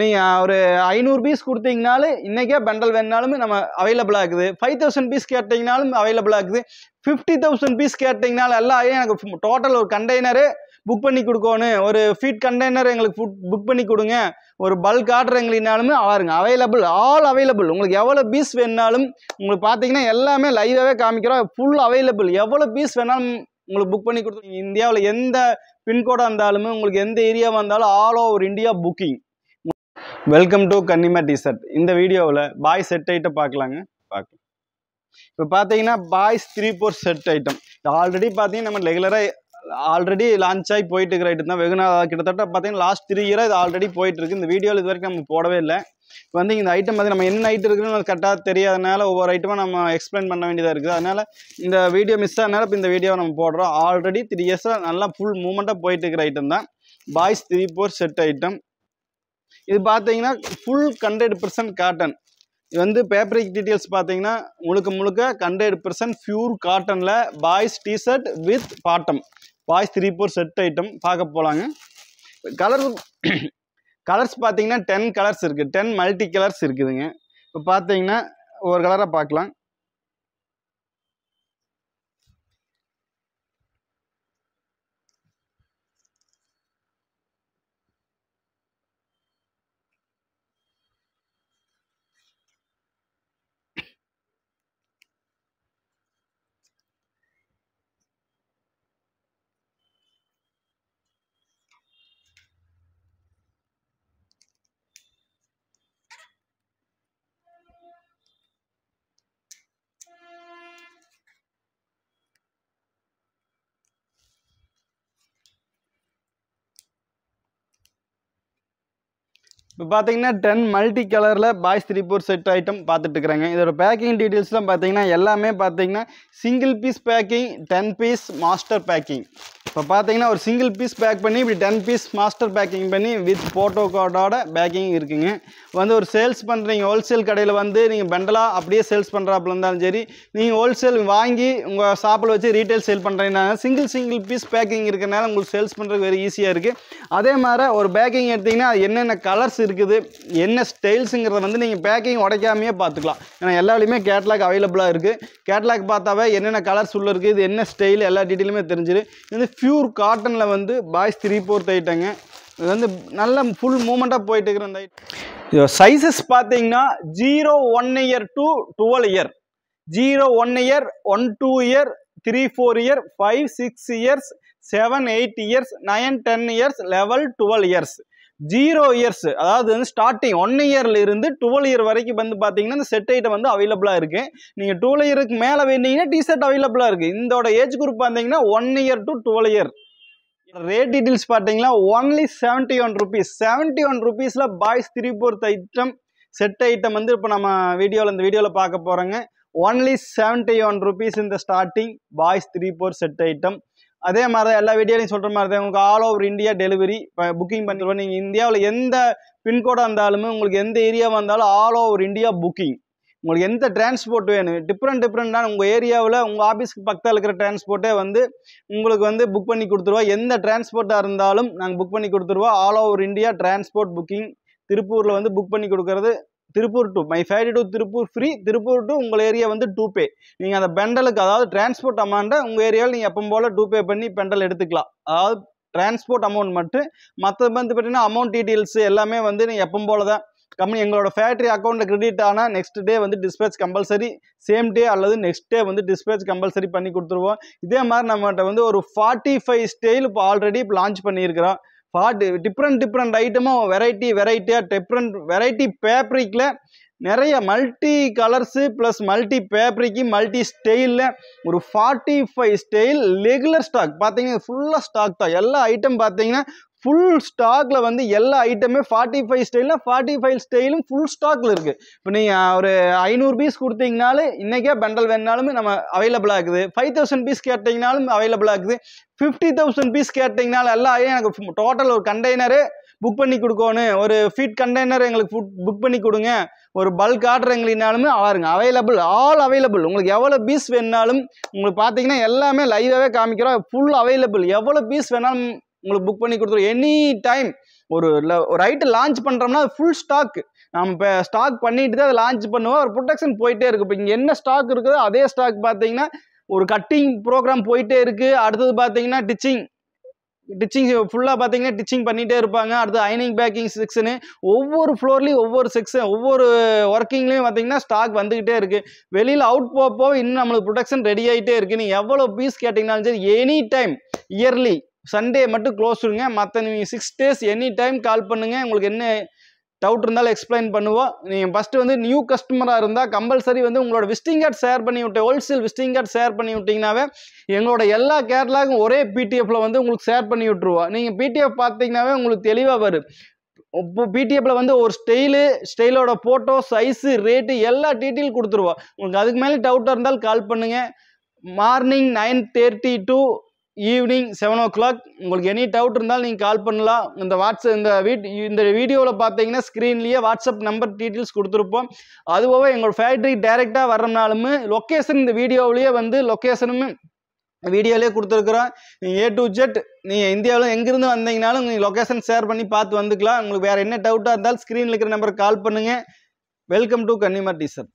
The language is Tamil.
நீங்கள் ஒரு 500 பீஸ் கொடுத்தீங்கனாலும் இன்றைக்கே பண்டல் வேணுனாலும் நம்ம அவைலபிளாக இருக்குது. 5000 பீஸ் கேட்டிங்கனாலும் அவைலபிளாக இருக்குது. 50,000 பீஸ் கேட்டிங்கனாலும் எல்லாம் எனக்கு டோட்டல் ஒரு கண்டெய்னரு புக் பண்ணி கொடுக்கணும், ஒரு ஃபீட் கண்டெய்னர் எங்களுக்கு புக் பண்ணி கொடுங்க, ஒரு பல்க் ஆர்டர் எங்களுக்குனாலுமே பாருங்க அவைலபிள், ஆல் அவைலபிள். உங்களுக்கு எவ்வளோ பீஸ் வேணுனாலும் உங்களுக்கு பார்த்தீங்கன்னா எல்லாமே லைவாகவே காமிக்கிறோம். ஃபுல் அவைலபிள், எவ்வளோ பீஸ் வேணாலும் உங்களுக்கு புக் பண்ணி கொடுத்து இந்தியாவில் எந்த பின்கோடாக இருந்தாலுமே உங்களுக்கு எந்த ஏரியாவாக இருந்தாலும் all over India booking. Welcome to Kannima T-shirt. இந்த வீடியோவில் பாய் செட் ஐட்டம் பார்க்கலாங்க. இப்போ பார்த்தீங்கன்னா பாய்ஸ் 3/4 செட் ஐட்டம் ஆல்ரெடி பார்த்தீங்கன்னா நம்ம ரெகுலராக ஆல்ரெடி லான்ச் ஆகி போயிட்டு இருக்கிற ஐட்டம் தான். வெகுனா கிட்டத்தட்ட பார்த்தீங்கன்னா லாஸ்ட் 3 இயராக இது ஆல்ரெடி போயிட்டு இருக்கு. இந்த வீடியோவில் இது வரைக்கும் நம்ம போடவே இல்லை. இப்போ வந்து இந்த ஐட்டம் வந்து நம்ம என்ன ஐட்டம் இருக்குன்னு கரெக்டாக தெரியாதனால ஒவ்வொரு ஐட்டமாக நம்ம எக்ஸ்பிளைன் பண்ண வேண்டியதாக இருக்குது. அதனால் இந்த வீடியோ மிஸ் ஆனால இப்போ இந்த வீடியோவை நம்ம போடுறோம். ஆல்ரெடி 3 இயர்ஸாக நல்லா ஃபுல் மூமெண்ட்டாக போயிட்டு இருக்கிற ஐட்டம் தான் பாய்ஸ் 3/4 செட் ஐட்டம். இது பார்த்தீங்கன்னா ஃபுல் 100% காட்டன். இது வந்து பேப்ரிக் டீட்டெயில்ஸ் பார்த்தீங்கன்னா முழுக்க 100% பியூர் காட்டனில் boys T-shirt with bottom boys 3/4 set item பார்க்க போகலாங்க. கலர்ஸ் பார்த்தீங்கன்னா 10 கலர்ஸ் இருக்குது, 10 மல்டி கலர்ஸ் இருக்குதுங்க. இப்போ பார்த்தீங்கன்னா ஒரு கலராக பார்க்கலாம். இப்போ பார்த்தீங்கன்னா 10 மல்டி கலரில் பாய்ஸ் 3/4 செட் ஐட்டம் பார்த்துட்டு இருக்கிறாங்க. இதோட பேக்கிங் டீட்டெயில்ஸ்லாம் பார்த்தீங்கன்னா எல்லாமே பார்த்தீங்கன்னா single piece packing, 10 piece master packing. இப்போ பார்த்தீங்கன்னா ஒரு சிங்கிள் பீஸ் பேக் பண்ணி இப்படி 10 பீஸ் மாஸ்டர் பேக்கிங் பண்ணி வித் ஃபோட்டோ கார்டோட பேக்கிங் இருக்குங்க. வந்து ஒரு சேல்ஸ் பண்ணுறீங்க, ஹோல்சேல் கடையில் வந்து நீங்கள் பண்டலாக அப்படியே சேல்ஸ் பண்ணுறாப்புல இருந்தாலும் சரி, நீங்கள் ஹோல்சேல் வாங்கி உங்கள் ஷாப்பில் வச்சு ரீட்டைல் சேல் பண்ணுறீங்கன்னா சிங்கிள் பீஸ் பேக்கிங் இருக்கிறனால உங்களுக்கு சேல்ஸ் பண்ணுறதுக்கு வெரி ஈஸியாக இருக்குது. அதே மாதிரி ஒரு பேக்கிங் எடுத்திங்கன்னா அது என்னென்ன கலர்ஸ் இருக்குது, என்ன ஸ்டைல்ஸுங்கிறத வந்து நீங்கள் பேக்கிங் உடைக்காமையே பார்த்துக்கலாம். ஏன்னா எல்லாருமே கேட்லாக் அவைலபிளாக இருக்குது. கேட்லாக் பார்த்தாவே என்னென்ன கலர்ஸ் உள்ள இருக்குது, இது என்ன ஸ்டைல், எல்லா டீட்டெயிலுமே தெரிஞ்சிடும். இது வந்து பியூர் காட்டனில் வந்து பாய்ஸ் 3/4 ஐட்டங்க. இது வந்து நல்ல ஃபுல் மூமெண்ட்டாக போயிட்டு இருக்கிற அந்த ஐட்டம். சைஸஸ் பார்த்தீங்கன்னா 0 1 year to 12 year, 0 1 year, 1 2 year, 3 4 year, 5 6 years, 7 8 years, 9 10 years, level 12 years. 0 years அதாவது வந்து ஸ்டார்டிங் 1 இயர்ல இருந்து 12 இயர் வரைக்கும் வந்து பார்த்தீங்கன்னா இந்த செட் ஐட்டம் வந்து அவைலபிளாக இருக்குது. நீங்கள் 12 இயருக்கு மேலே வேண்டிங்கன்னா டிஷர்ட் அவைலபிளாக இருக்குது. இதோட ஏஜ் குரூப் பார்த்தீங்கன்னா 1 year to 12 year. Rate details பார்த்தீங்கன்னா ஒன்லி 71 rupees. 71 rupeesல பாய்ஸ் 3/4 ஐட்டம் செட் ஐட்டம் வந்து இப்போ நம்ம இந்த வீடியோவில் பார்க்க போகிறோங்க. ஒன்லி 71 rupees இந்த ஸ்டார்டிங் பாய்ஸ் 3/4 செட் ஐட்டம். அதே மாதிரி தான் எல்லா வீடியோலையும் சொல்கிற மாதிரி தான் உங்களுக்கு all over India delivery booking பண்ணிடுவோம். நீங்கள் இந்தியாவில் எந்த பின்கோடாக இருந்தாலுமே உங்களுக்கு எந்த ஏரியாவாக இருந்தாலும் ஆல் ஓவர் இந்தியா புக்கிங். உங்களுக்கு எந்த டிரான்ஸ்போர்ட் வேணும் டிஃப்ரெண்டான உங்கள் ஏரியாவில் உங்கள் ஆஃபீஸ்க்கு பக்கத்தில் இருக்கிற டிரான்ஸ்போர்ட்டே வந்து உங்களுக்கு வந்து புக் பண்ணி கொடுத்துருவோம். எந்த டிரான்ஸ்போர்ட்டாக இருந்தாலும் நாங்கள் புக் பண்ணி கொடுத்துருவோம். All over India transport booking. திருப்பூரில் வந்து புக் பண்ணி கொடுக்கறது திருப்பூர் டு மை ஃபேரி to Tiruppur free, Tiruppur to உங்கள் ஏரியா வந்து 2 பே. நீங்கள் அந்த பெண்டலுக்கு அதாவது டிரான்ஸ்போர்ட் அமௌண்ட்டை உங்கள் ஏரியாவில் நீங்கள் எப்போ போல் 2 பே பண்ணி பெண்டல் எடுத்துக்கலாம். அதாவது டிரான்ஸ்போர்ட் அமௌண்ட் மட்டும். மற்ற வந்து பார்த்தீங்கன்னா அமௌண்ட் டீட்டெயில்ஸ் எல்லாமே வந்து நீங்கள் எப்போ போல தான் கம்பெனி எங்களோட ஃபேக்ட்ரி அக்கௌண்ட்டில் கிரெடிட் ஆனால் நெக்ஸ்ட் டே வந்து டிஸ்பேச் கம்பல்சரி, சேம் டே அல்லது நெக்ஸ்ட் டே வந்து டிஸ்பேச் கம்பல்சரி பண்ணி கொடுத்துருவோம். இதே மாதிரி நம்மகிட்ட வந்து ஒரு 45 ஸ்டைல் இப்போ ஆல்ரெடி இப்போ லான்ச் பண்ணியிருக்கிறோம். டிஃப்ரெண்ட் ஐட்டமும் வெரைட்டியாக டிஃப்ரெண்ட் வெரைட்டி பேப்ரிக்கில் நிறைய மல்டி கலர்ஸு ப்ளஸ் மல்டி பேப்ரிக்கு மல்டி ஸ்டைலில் ஒரு 45 ஸ்டைல் ரெகுலர் ஸ்டாக் பார்த்தீங்கன்னா ஃபுல்லாக ஸ்டாக் தான். எல்லா ஐட்டம் பார்த்தீங்கன்னா ஃபுல் ஸ்டாக்ல வந்து எல்லா ஐட்டமே 45 ஸ்டைல்னா 45 ஸ்டைலும் ஃபுல் ஸ்டாக்ல இருக்கு. இப்போ நீங்கள் ஒரு 500 பீஸ் கொடுத்தீங்கனாலும் இன்றைக்கே பண்டல் வேணுனாலும் நம்ம அவைலபிளாக இருக்குது. 5000 பீஸ் கேட்டிங்கனாலும் அவைலபிளாக இருக்குது. 50,000 பீஸ் கேட்டிங்கனாலும் எல்லாம் எனக்கு டோட்டல் ஒரு கண்டெய்னரு புக் பண்ணி கொடுக்கணும், ஒரு ஃபீட் கண்டெய்னர் எங்களுக்கு புக் பண்ணி கொடுங்க, ஒரு பல்க் ஆர்டர் எங்களுக்குனாலுமே பாருங்க அவைலபிள், ஆல் அவைலபிள். உங்களுக்கு எவ்வளோ பீஸ் வேணுனாலும் உங்களுக்கு பார்த்தீங்கன்னா எல்லாமே லைவாகவே காமிக்கிறோம். ஃபுல் அவைலபிள், எவ்வளோ பீஸ் வேணாலும் உங்களுக்கு புக் பண்ணி கொடுத்துருவோம். எனி டைம் ஒரு ஐட்டம் லான்ச் பண்ணுறோம்னா அது ஃபுல் ஸ்டாக் நம்ம இப்போ ஸ்டாக் பண்ணிட்டு தான் அதை லான்ச் பண்ணுவோம். ஒரு ப்ரொடக்ஷன் போயிட்டே இருக்குது. இப்போ இங்கே என்ன ஸ்டாக் இருக்குதோ அதே ஸ்டாக் பார்த்தீங்கன்னா ஒரு கட்டிங் ப்ரோக்ராம் போயிட்டே இருக்குது. அடுத்தது பார்த்தீங்கன்னா டிச்சிங் ஃபுல்லாக பார்த்தீங்கன்னா டிச்சிங் பண்ணிகிட்டே இருப்பாங்க. அடுத்து அயனிங் பேக்கிங் செக்ஷனு, ஒவ்வொரு ஃப்ளோர்லேயும் ஒவ்வொரு செக்ஷன், ஒவ்வொரு ஒர்க்கிங்லேயும் பார்த்தீங்கன்னா ஸ்டாக் வந்துக்கிட்டே இருக்குது. வெளியில் அவுட் போக இன்னும் நம்மளுக்கு ப்ரொடக்ஷன் ரெடி ஆகிட்டே இருக்குது. நீங்கள் எவ்வளோ பீஸ் கேட்டிங்கனாலும் சரி, எனி டைம் இயர்லி சண்டே மட்டும் க்ளோஸுங்க. மற்ற நீங்கள் 6 days எனி டைம் கால் பண்ணுங்கள். உங்களுக்கு என்ன டவுட் இருந்தாலும் எக்ஸ்பிளைன் பண்ணுவோம். நீங்கள் ஃபஸ்ட்டு வந்து நியூ கஸ்டமராக இருந்தால் கம்பல்சரி வந்து உங்களோட விசிட்டிங் கார்டு ஷேர் பண்ணி விட்டு, ஹோல்சேல் விசிட்டிங் கார்டு ஷேர் பண்ணி விட்டிங்கனாவே எங்களோட எல்லா கேட்லாகும் ஒரே பிடிஎஃப்ல வந்து உங்களுக்கு ஷேர் பண்ணி விட்ருவோம். நீங்கள் பிடிஎஃப் பார்த்தீங்கன்னாவே உங்களுக்கு தெளிவாக வரும். இப்போ பிடிஎஃப்ல வந்து ஒரு ஸ்டைலோட ஃபோட்டோ, சைஸு, ரேட்டு எல்லா டீட்டெயில் கொடுத்துருவோம். உங்களுக்கு அதுக்கு மேலே டவுட்டாக இருந்தாலும் கால் பண்ணுங்கள். Morning 9:30 to evening 7 o'clock. உங்களுக்கு எனி டவுட் இருந்தாலும் நீங்கள் கால் பண்ணலாம். இந்த வீடியோவில் பார்த்தீங்கன்னா ஸ்க்ரீன்லேயே வாட்ஸ்அப் நம்பர் டீட்டெயில்ஸ் கொடுத்துருப்போம். அதுபோக எங்களோட ஃபேக்ட்ரி டைரெக்டாக வர்றதுனாலும் லொக்கேஷன் இந்த வீடியோவிலேயே வந்து லொக்கேஷனும் வீடியோலேயே கொடுத்துருக்குறோம். நீங்கள் A to Z நீங்கள் இந்தியாவில் எங்கேருந்து வந்தீங்கனாலும் நீங்கள் லொக்கேஷன் ஷேர் பண்ணி பார்த்து வந்துக்கலாம். உங்களுக்கு வேறு என்ன டவுட்டாக இருந்தாலும் ஸ்க்ரீனில் இருக்கிற நம்பருக்கு கால் பண்ணுங்கள். Welcome to Kannimar teaser.